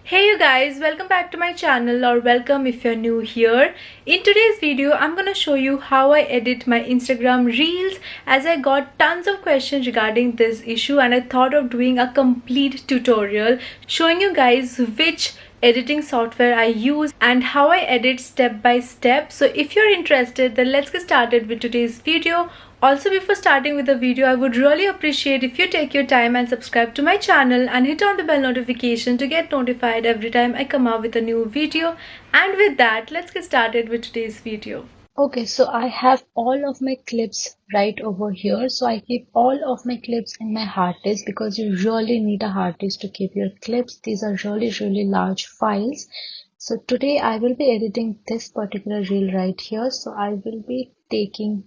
Hey you guys, welcome back to my channel, or welcome if you're new here. In today's video, I'm gonna show you how I edit my Instagram reels, as I got tons of questions regarding this issue and I thought of doing a complete tutorial showing you guys which editing software I use and how I edit step by step. So if you're interested, then let's get started with today's video. Also, before starting with the video, I would really appreciate if you take your time and subscribe to my channel and hit on the bell notification to get notified every time I come out with a new video. And with that, let's get started with today's video. Okay, so I have all of my clips right over here. So I keep all of my clips in my hard disk because you really need a hard disk to keep your clips. These are really large files. So today I will be editing this particular reel right here. So I will be taking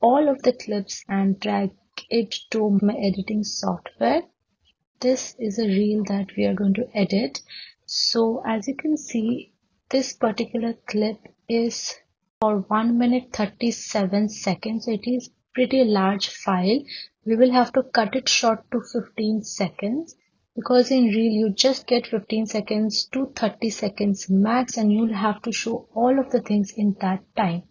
all of the clips and drag it to my editing software. This is a reel that we are going to edit. So as you can see, this particular clip is for 1 minute 37 seconds. It is pretty large file. We will have to cut it short to 15 seconds because in reel you just get 15 seconds to 30 seconds max, and you'll have to show all of the things in that time.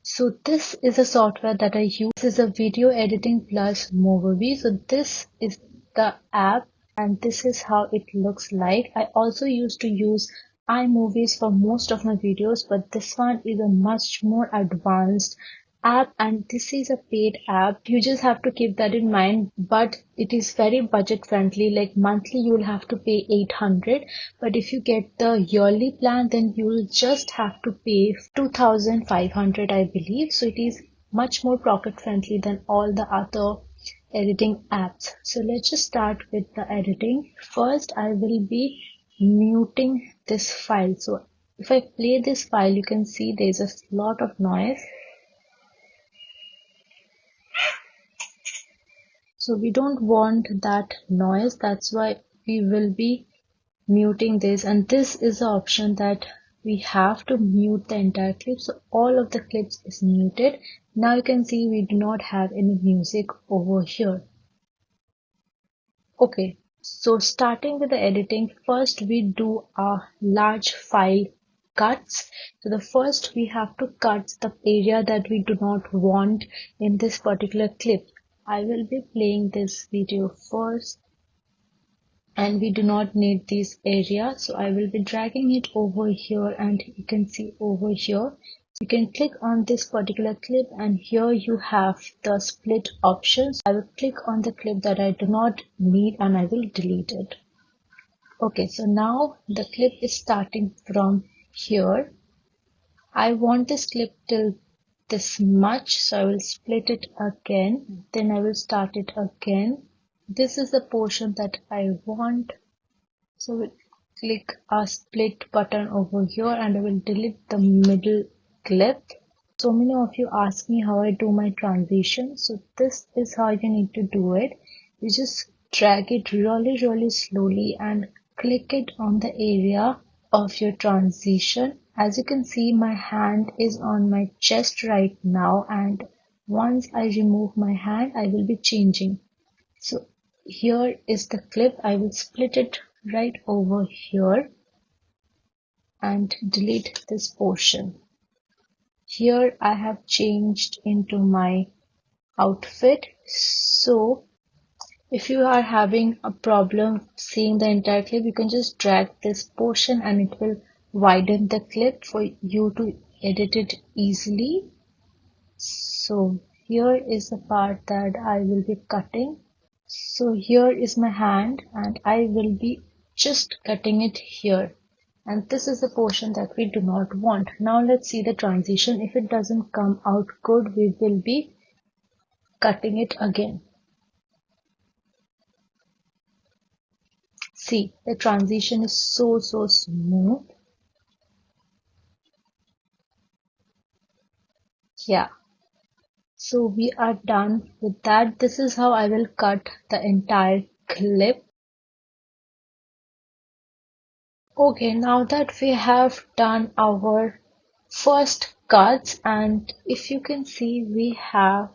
So this is a software that I use. This is a video editing plus Movavi. So this is the app and this is how it looks like. I also used to use iMovies for most of my videos, but this one is a much more advanced app and this is a paid app. You just have to keep that in mind, but it is very budget friendly. Like monthly you'll have to pay 800, but if you get the yearly plan then you'll just have to pay 2500, I believe. So it is much more pocket friendly than all the other editing apps. So let's just start with the editing. First I will be muting this file. So if I play this file, you can see there's a lot of noise. So we don't want that noise, that's why we will be muting this, and this is the option that we have to mute the entire clip. So all of the clips is muted. Now you can see we do not have any music over here. Okay, so starting with the editing, first we do a large file cuts. So the first we have to cut the area that we do not want in this particular clip. I will be playing this video first and we do not need this area. So I will be dragging it over here and you can see over here. You can click on this particular clip and here you have the split options. I will click on the clip that I do not need and I will delete it. Okay, so now the clip is starting from here. I want this clip till this much, so I will split it again, then I will start it again. This is the portion that I want, so we'll click a split button over here and I will delete the middle clip. So many of you ask me how I do my transition, so this is how you need to do it. You just drag it really slowly and click it on the area of your transition. As you can see, my hand is on my chest right now, and once I remove my hand, I will be changing. So here is the clip. I will split it right over here and delete this portion. Here I have changed into my outfit. So if you are having a problem seeing the entire clip, you can just drag this portion and it will widen the clip for you to edit it easily. So here is the part that I will be cutting. So here is my hand and I will be just cutting it here. And this is the portion that we do not want. Now let's see the transition. If it doesn't come out good, we will be cutting it again. See, the transition is so smooth. Yeah. So we are done with that. This is how I will cut the entire clip. Okay, now that we have done our first cuts, and if you can see, we have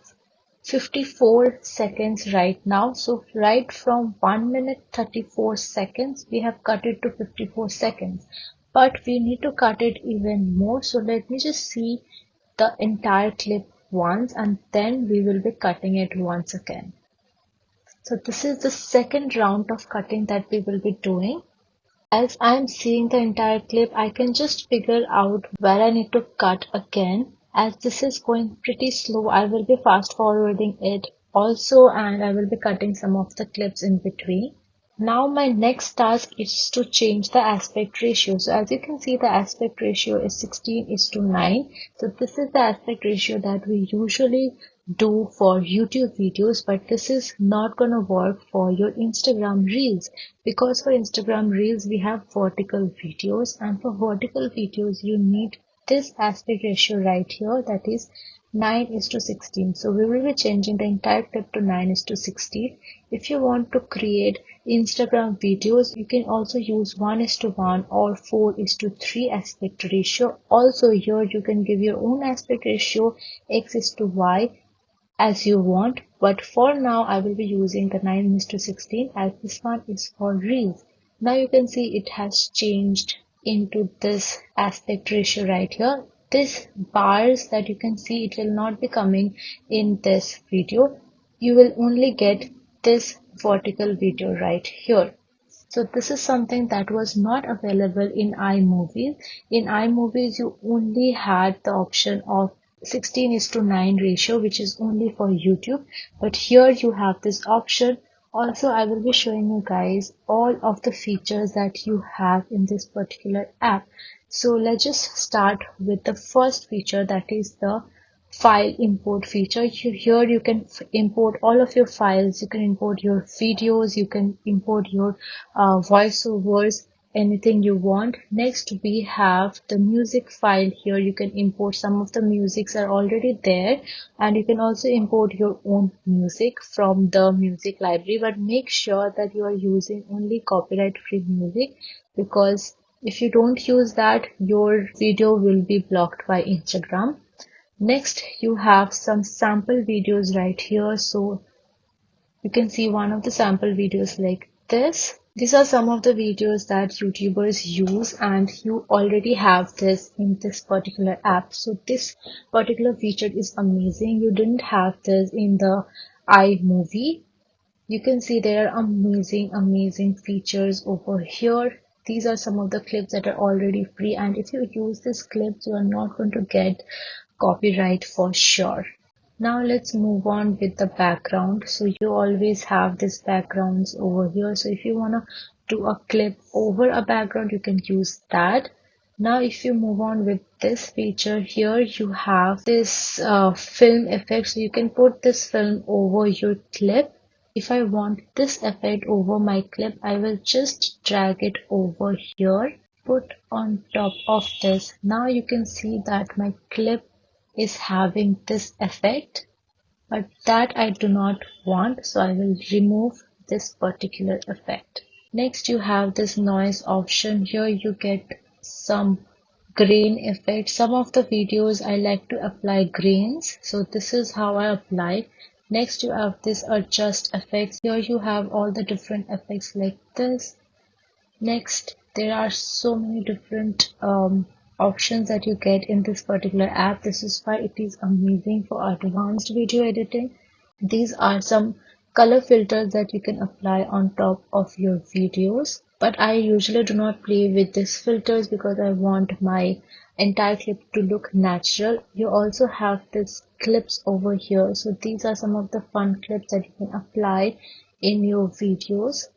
54 seconds right now. So right from 1 minute 34 seconds, we have cut it to 54 seconds. But we need to cut it even more. So let me just see the entire clip once and then we will be cutting it once again. So this is the second round of cutting that we will be doing. As I'm seeing the entire clip, I can just figure out where I need to cut again. As this is going pretty slow, I will be fast forwarding it also and I will be cutting some of the clips in between. Now my next task is to change the aspect ratio. So as you can see, the aspect ratio is 16:9. So this is the aspect ratio that we usually do for YouTube videos, but this is not gonna work for your Instagram Reels, because for Instagram Reels we have vertical videos, and for vertical videos you need this aspect ratio right here, that is 9:16. So we will be changing the entire clip to 9:16. If you want to create Instagram videos, you can also use 1:1 or 4:3 aspect ratio. Also here you can give your own aspect ratio x:y as you want, but for now I will be using the 9:16 as this one is for Reels. Now you can see it has changed into this aspect ratio right here. This bars that you can see, it will not be coming in this video. You will only get this vertical video right here. So this is something that was not available in iMovie. In iMovies, you only had the option of 16:9 ratio, which is only for YouTube. But here you have this option. Also, I will be showing you guys all of the features that you have in this particular app. So let's just start with the first feature, that is the file import feature. Here you can import all of your files. You can import your videos, you can import your voiceovers, anything you want. Next we have the music file. Here you can import some of the musics are already there, and you can also import your own music from the music library, but make sure that you are using only copyright free music, because if you don't use that, your video will be blocked by Instagram. Next, you have some sample videos right here. So you can see one of the sample videos like this. These are some of the videos that YouTubers use, and you already have this in this particular app. So this particular feature is amazing. You didn't have this in the iMovie. You can see there are amazing features over here. These are some of the clips that are already free, and if you use these clips, you are not going to get copyright for sure. Now let's move on with the background. So you always have these backgrounds over here. So if you want to do a clip over a background, you can use that. Now if you move on with this feature, here you have this film effect. So you can put this film over your clip. If I want this effect over my clip, I will just drag it over here, put on top of this. Now you can see that my clip is having this effect, but that I do not want, so I will remove this particular effect. Next you have this noise option. Here you get some grain effect. Some of the videos I like to apply grains, so this is how I apply. Next you have this adjust effects. Here you have all the different effects like this. Next, there are so many different options that you get in this particular app. This is why it is amazing for advanced video editing. These are some color filters that you can apply on top of your videos. But I usually do not play with these filters because I want my entire clip to look natural. You also have these clips over here. So these are some of the fun clips that you can apply in your videos.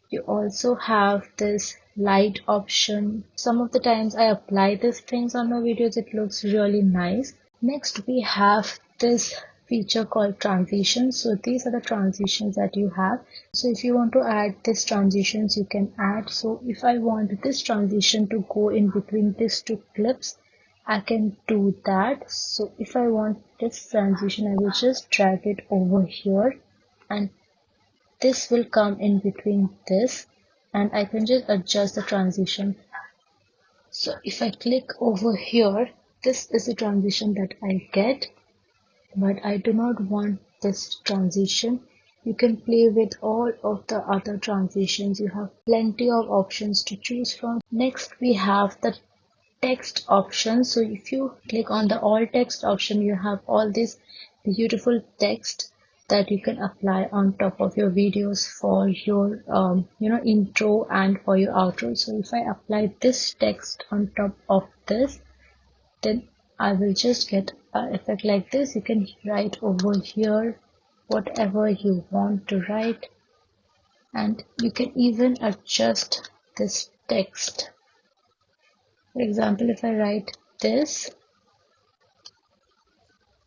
You also have this light option. Some of the times I apply these things on my videos, it looks really nice. Next we have this feature called transitions. So these are the transitions that you have. So if you want to add these transitions, you can add. So if I want this transition to go in between these two clips, I can do that. So if I want this transition, I will just drag it over here, and this will come in between this, and I can just adjust the transition. So if I click over here, this is the transition that I get. but I do not want this transition. You can play with all of the other transitions. You have plenty of options to choose from. Next, we have the text option. So if you click on the all text option, you have all this beautiful text that you can apply on top of your videos for your intro and for your outro. So if I apply this text on top of this, then I will just get an effect like this. You can write over here whatever you want to write, and you can even adjust this text. For example, if I write this,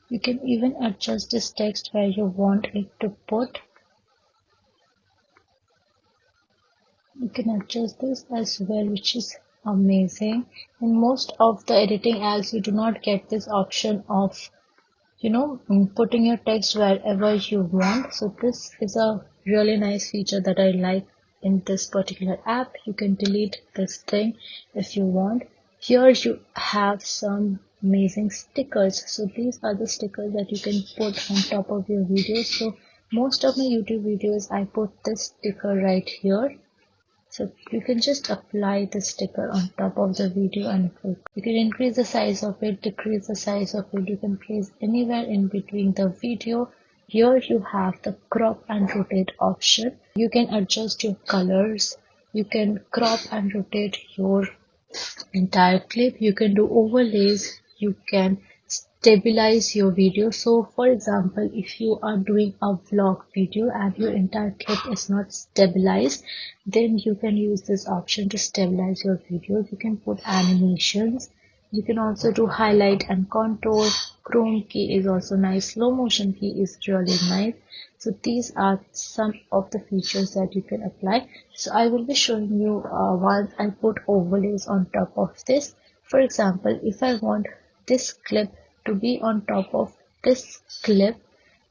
you can even adjust this text where you want it to put. You can adjust this as well, which is amazing. In most of the editing apps, you do not get this option of putting your text wherever you want. So this is a really nice feature that I like in this particular app. You can delete this thing if you want. Here you have some amazing stickers. So these are the stickers that you can put on top of your videos. So most of my YouTube videos, I put this sticker right here. So you can just apply the sticker on top of the video, and you can increase the size of it, decrease the size of it. You can place anywhere in between the video. Here you have the crop and rotate option. You can adjust your colors. You can crop and rotate your entire clip. You can do overlays. You can stabilize your video. So for example, if you are doing a vlog video and your entire clip is not stabilized, then you can use this option to stabilize your video. You can put animations. You can also do highlight and contour. Chrome key is also nice. Slow motion key is really nice. So these are some of the features that you can apply. So I will be showing you once I put overlays on top of this. For example, if I want this clip to be on top of this clip,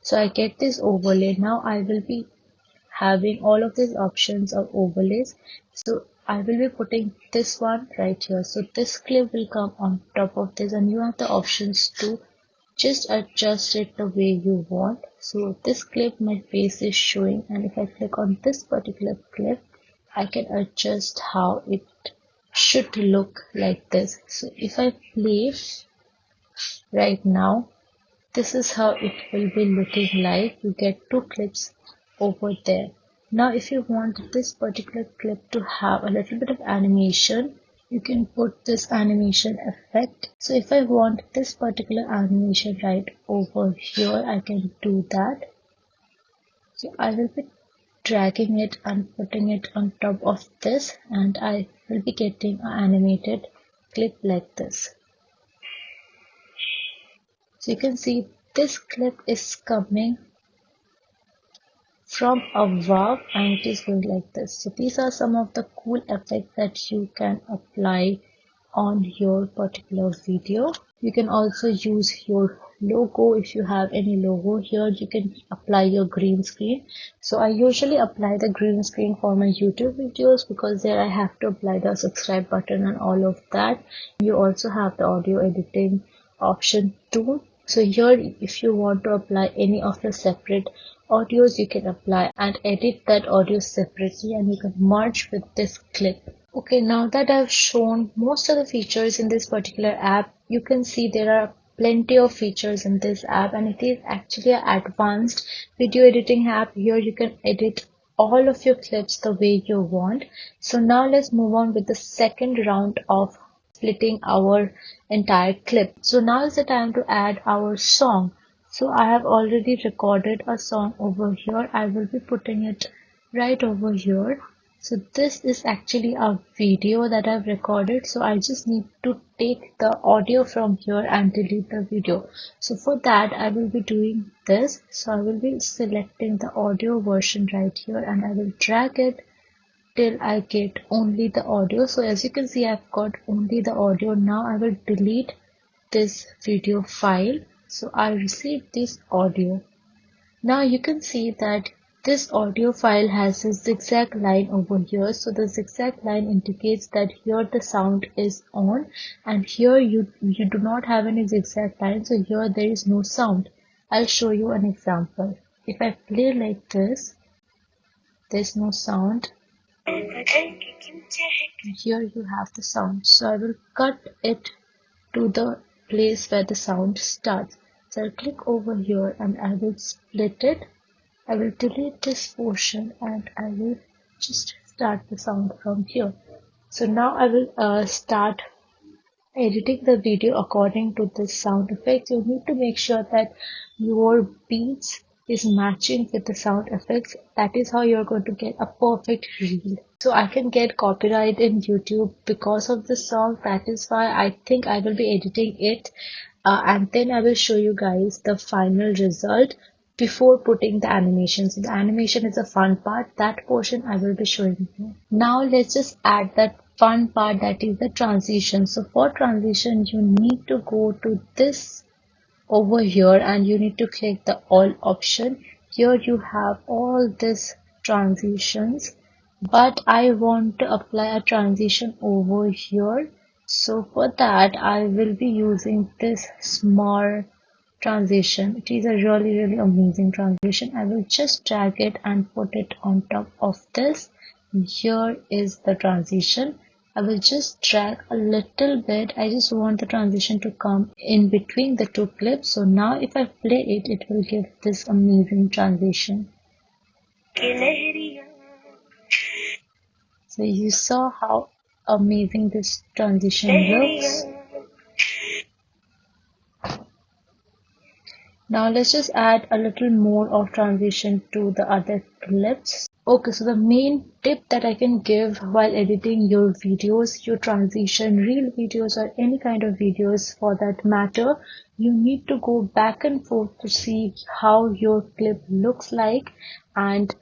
so I get this overlay. Now I will be having all of these options of overlays. So I will be putting this one right here. So this clip will come on top of this, and you have the options to just adjust it the way you want. So this clip, my face is showing, and if I click on this particular clip, I can adjust how it should look like this. So if I play right now, this is how it will be looking like. You get two clips over there. Now if you want this particular clip to have a little bit of animation, you can put this animation effect. So if I want this particular animation right over here, I can do that. So I will be dragging it and putting it on top of this, and I will be getting an animated clip like this. So you can see this clip is coming from above and it is going like this. So these are some of the cool effects that you can apply on your particular video. You can also use your logo. If you have any logo here, you can apply your green screen. So I usually apply the green screen for my YouTube videos because there I have to apply the subscribe button and all of that. You also have the audio editing option too. So here, if you want to apply any of the separate audios, you can apply and edit that audio separately, and you can merge with this clip. Okay, now that I've shown most of the features in this particular app, you can see there are plenty of features in this app, and it is actually an advanced video editing app. Here you can edit all of your clips the way you want. So now let's move on with the second round of splitting our entire clip. So now is the time to add our song. So I have already recorded a song over here. I will be putting it right over here. So this is actually a video that I've recorded. So I just need to take the audio from here and delete the video. So for that, I will be doing this. So I will be selecting the audio version right here, and I will drag it till I get only the audio. So as you can see, I've got only the audio. Now I will delete this video file. So I received this audio. Now you can see that this audio file has a zigzag line over here. So the zigzag line indicates that here the sound is on, and here you do not have any zigzag line. So here there is no sound. I'll show you an example. If I play like this, there's no sound. Here you have the sound. So I will cut it to the place where the sound starts. So I'll click over here and I will split it. I will delete this portion and I will just start the sound from here. So now I will start editing the video according to this sound effects. You need to make sure that your beats is matching with the sound effects. That is how you're going to get a perfect reel. So I can get copyright in YouTube because of the song. That is why I think I will be editing it, and then I will show you guys the final result before putting the animation. So the animation is a fun part. That portion I will be showing you. Now let's just add that fun part, that is the transition. So for transition you need to go to this over here and you need to click the all option. Here you have all these transitions, but I want to apply a transition over here. So for that I will be using this small transition. It is a really amazing transition. I will just drag it and put it on top of this. Here is the transition. I will just drag a little bit. I just want the transition to come in between the two clips. So now if I play it, it will give this amazing transition. So you saw how amazing this transition looks. Now let's just add a little more of transition to the other clips. Okay, so the main tip that I can give while editing your videos, your transition, reel videos or any kind of videos for that matter, you need to go back and forth to see how your clip looks like, and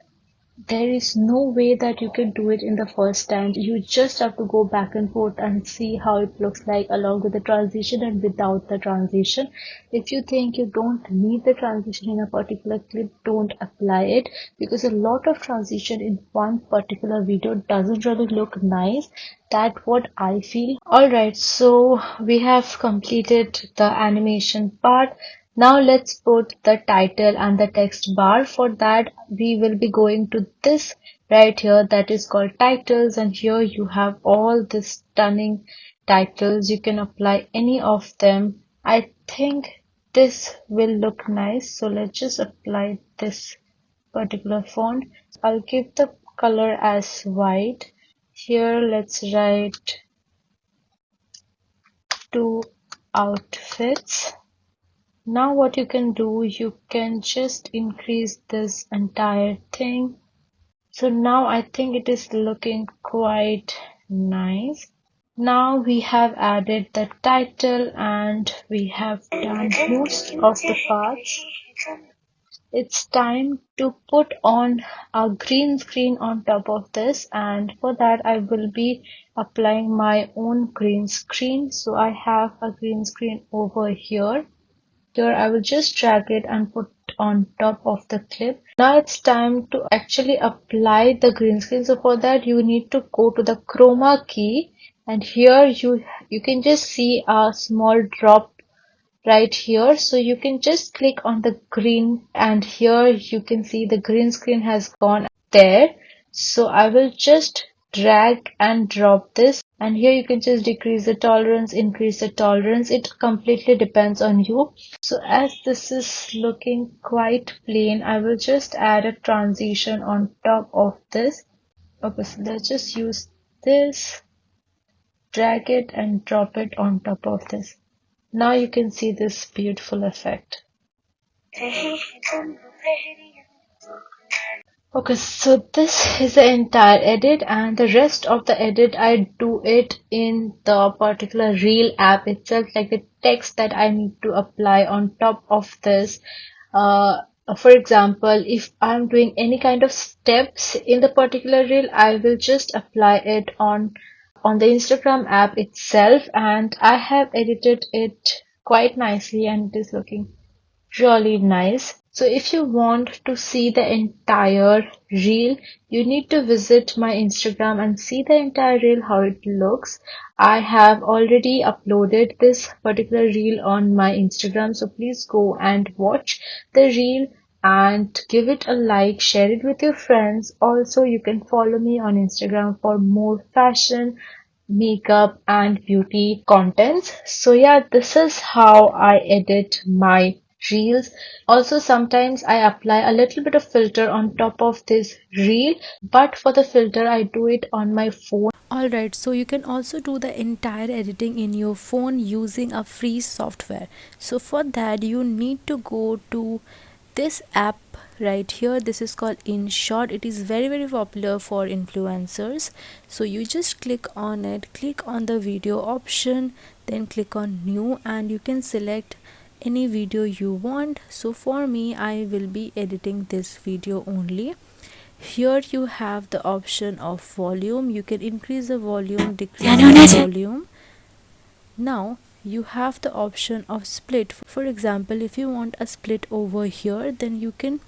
there is no way that you can do it in the first time. You just have to go back and forth and see how it looks like along with the transition and without the transition. If you think you don't need the transition in a particular clip, don't apply it, because a lot of transition in one particular video doesn't really look nice. That's what I feel. Alright, so we have completed the animation part. Now let's put the title and the text bar. For that we will be going to this right here that is called titles, and here you have all the stunning titles. You can apply any of them. I think this will look nice, so let's just apply this particular font. I'll give the color as white. Here let's write 2 outfits. Now what you can do, you can just increase this entire thing. So now I think it is looking quite nice. Now we have added the title and we have done most of the parts. It's time to put on a green screen on top of this, and for that I will be applying my own green screen. So I have a green screen over here. Here I will just drag it and put on top of the clip. Now it's time to actually apply the green screen. So for that you need to go to the chroma key, and here you can just see a small drop right here. So you can just click on the green, and here you can see the green screen has gone there. So I will just drag and drop this, and here you can just decrease the tolerance, increase the tolerance. It completely depends on you. So as this is looking quite plain, I will just add a transition on top of this. Okay, so let's just use this, drag it and drop it on top of this. Now you can see this beautiful effect. Okay, so this is the entire edit, and the rest of the edit I do it in the particular reel app itself, like the text that I need to apply on top of this. For example, if I'm doing any kind of steps in the particular reel, I will just apply it on the Instagram app itself, and I have edited it quite nicely and it is looking really nice. So if you want to see the entire reel, you need to visit my Instagram and see the entire reel, how it looks. I have already uploaded this particular reel on my Instagram, so please go and watch the reel and give it a like, share it with your friends. Also, you can follow me on Instagram for more fashion, makeup and beauty contents. So yeah, this is how I edit my reels. Also, sometimes I apply a little bit of filter on top of this reel, but for the filter I do it on my phone. Alright, so you can also do the entire editing in your phone using a free software. So for that you need to go to this app right here. This is called InShot. It is very popular for influencers. So you just click on it, click on the video option, then click on new, and you can select any video you want. So for me, I will be editing this video only. Here you have the option of volume. You can increase the volume, decrease the volume. Now you have the option of split. For example, if you want a split over here, then you can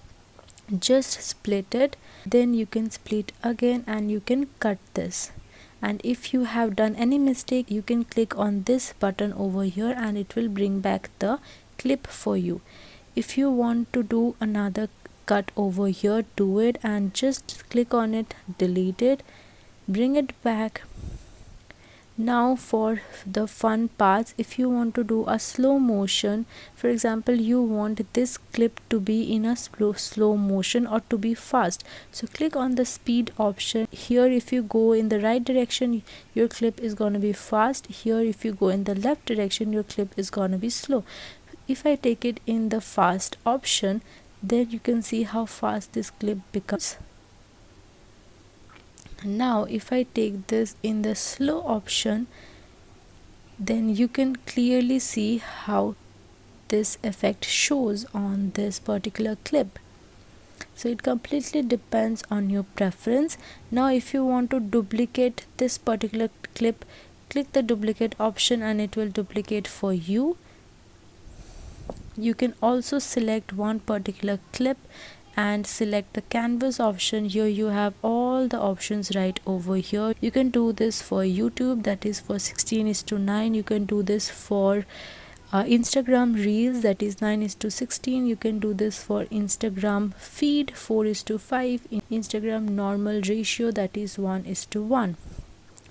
just split it, then you can split again and you can cut this. And if you have done any mistake, you can click on this button over here and it will bring back the clip for you. If you want to do another cut over here, do it and just click on it, delete it, bring it back. Now for the fun parts, if you want to do a slow motion, for example you want this clip to be in a slow motion or to be fast, so click on the speed option. Here if you go in the right direction, your clip is going to be fast. Here if you go in the left direction, your clip is going to be slow. If I take it in the fast option, then you can see how fast this clip becomes. Now if I take this in the slow option, then you can clearly see how this effect shows on this particular clip. So it completely depends on your preference. Now if you want to duplicate this particular clip, click the duplicate option and it will duplicate for you. You can also select one particular clip and select the canvas option. Here you have all the options right over here. You can do this for YouTube, that is for 16:9. You can do this for Instagram Reels, that is 9:16. You can do this for Instagram feed, 4:5. Instagram normal ratio, that is 1:1.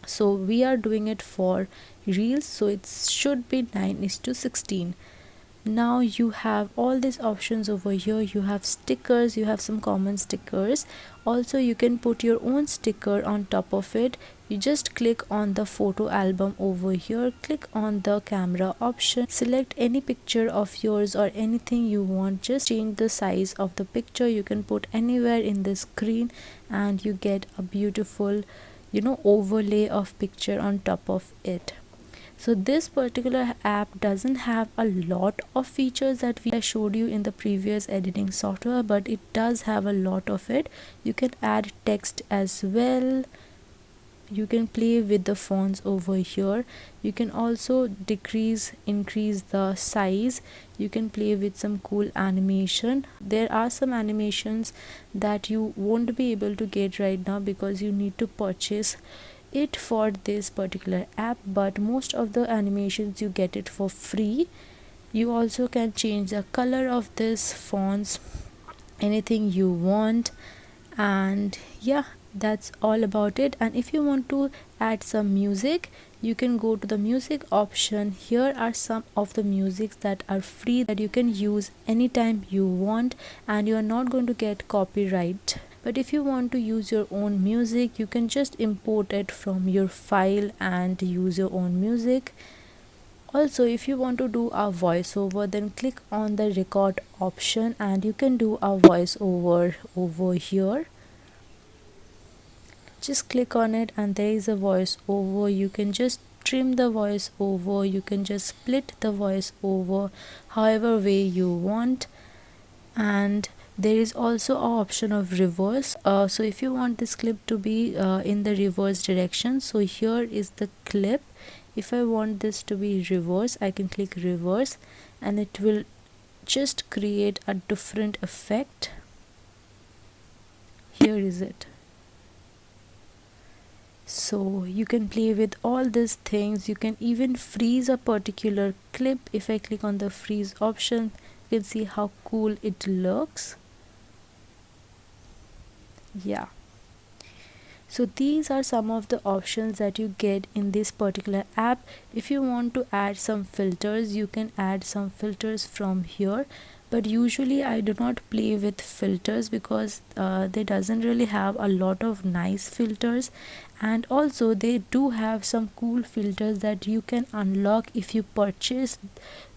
So we are doing it for Reels, so it should be 9:16. Now you have all these options over here. You have stickers, you have some common stickers. Also you can put your own sticker on top of it. You just click on the photo album over here, click on the camera option, select any picture of yours or anything you want, just change the size of the picture. You can put anywhere in the screen and you get a beautiful, overlay of picture on top of it. So this particular app doesn't have a lot of features that I showed you in the previous editing software, but it does have a lot of it. You can add text as well. You can play with the fonts over here. You can also increase the size. You can play with some cool animation. There are some animations that you won't be able to get right now because you need to purchase it for this particular app, but most of the animations you get it for free. You also can change the color of this fonts, anything you want, and yeah, that's all about it. And if you want to add some music, you can go to the music option. Here are some of the musics that are free that you can use anytime you want and you are not going to get copyright. But if you want to use your own music, you can just import it from your file and use your own music. Also, if you want to do a voiceover, then click on the record option and you can do a voiceover over here. Just click on it and there is a voiceover. You can just trim the voiceover, you can just split the voiceover however way you want. And there is also an option of reverse. So if you want this clip to be in the reverse direction, so here is the clip. If I want this to be reverse, I can click reverse and it will just create a different effect. Here is it. So you can play with all these things. You can even freeze a particular clip. If I click on the freeze option, you can see how cool it looks. Yeah, so these are some of the options that you get in this particular app. If you want to add some filters, you can add some filters from here, but usually I do not play with filters because they doesn't really have a lot of nice filters, and also they do have some cool filters that you can unlock if you purchase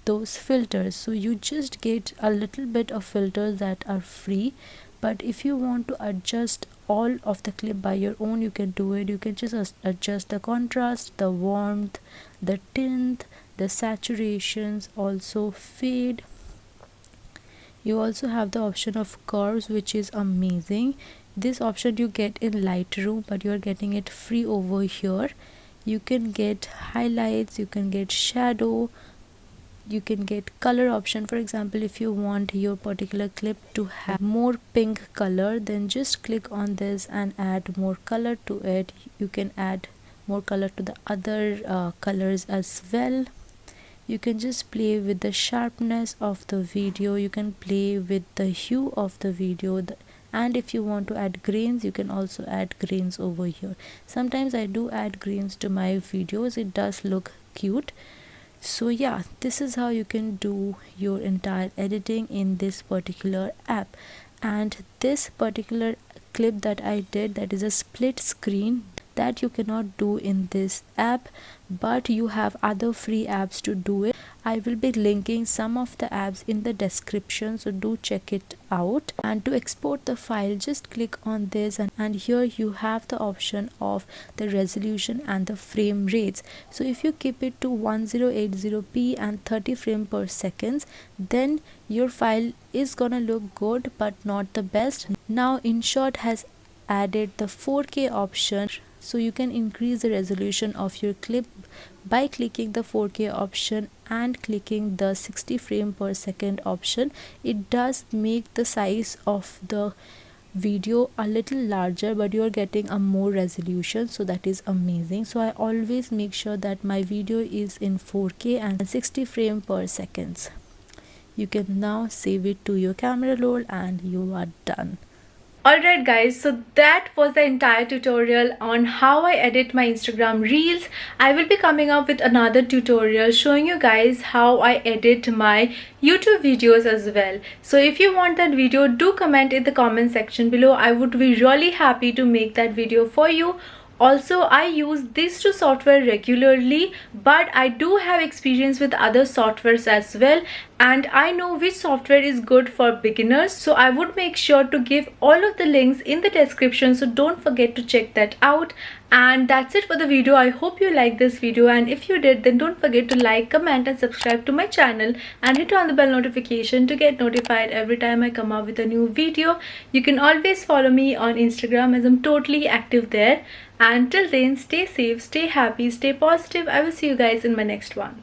those filters. So you just get a little bit of filters that are free, but if you want to adjust all of the clip by your own, you can do it. You can just adjust the contrast, the warmth, the tint, the saturations, also fade. You also have the option of curves, which is amazing. This option you get in Lightroom, but you're getting it free over here. You can get highlights, you can get shadow, you can get color option. For example, if you want your particular clip to have more pink color, then just click on this and add more color to it. You can add more color to the other colors as well. You can just play with the sharpness of the video. You can play with the hue of the video, and if you want to add grains, you can also add grains over here. Sometimes I do add grains to my videos. It does look cute. So yeah, this is how you can do your entire editing in this particular app. And this particular clip that I did, that is a split screen, that you cannot do in this app, but you have other free apps to do it. I will be linking some of the apps in the description, so do check it out. And to export the file, just click on this, and here you have the option of the resolution and the frame rates. So if you keep it to 1080p and 30 frames per second, then your file is gonna look good but not the best. Now InShot has added the 4K option, so you can increase the resolution of your clip by clicking the 4K option and clicking the 60 frame per second option. It does make the size of the video a little larger, but you are getting a more resolution, so that is amazing. So I always make sure that my video is in 4K and 60 frame per second. You can now save it to your camera roll and you are done. Alright guys, so that was the entire tutorial on how I edit my Instagram Reels. I will be coming up with another tutorial showing you guys how I edit my YouTube videos as well. So if you want that video, do comment in the comment section below. I would be really happy to make that video for you. Also, I use these two software regularly, but I do have experience with other softwares as well, and I know which software is good for beginners. So I would make sure to give all of the links in the description, so don't forget to check that out. And that's it for the video. I hope you liked this video, and if you did, then don't forget to like, comment and subscribe to my channel, and hit on the bell notification to get notified every time I come out with a new video. You can always follow me on Instagram, as I'm totally active there. And till then, stay safe, stay happy, stay positive. I will see you guys in my next one.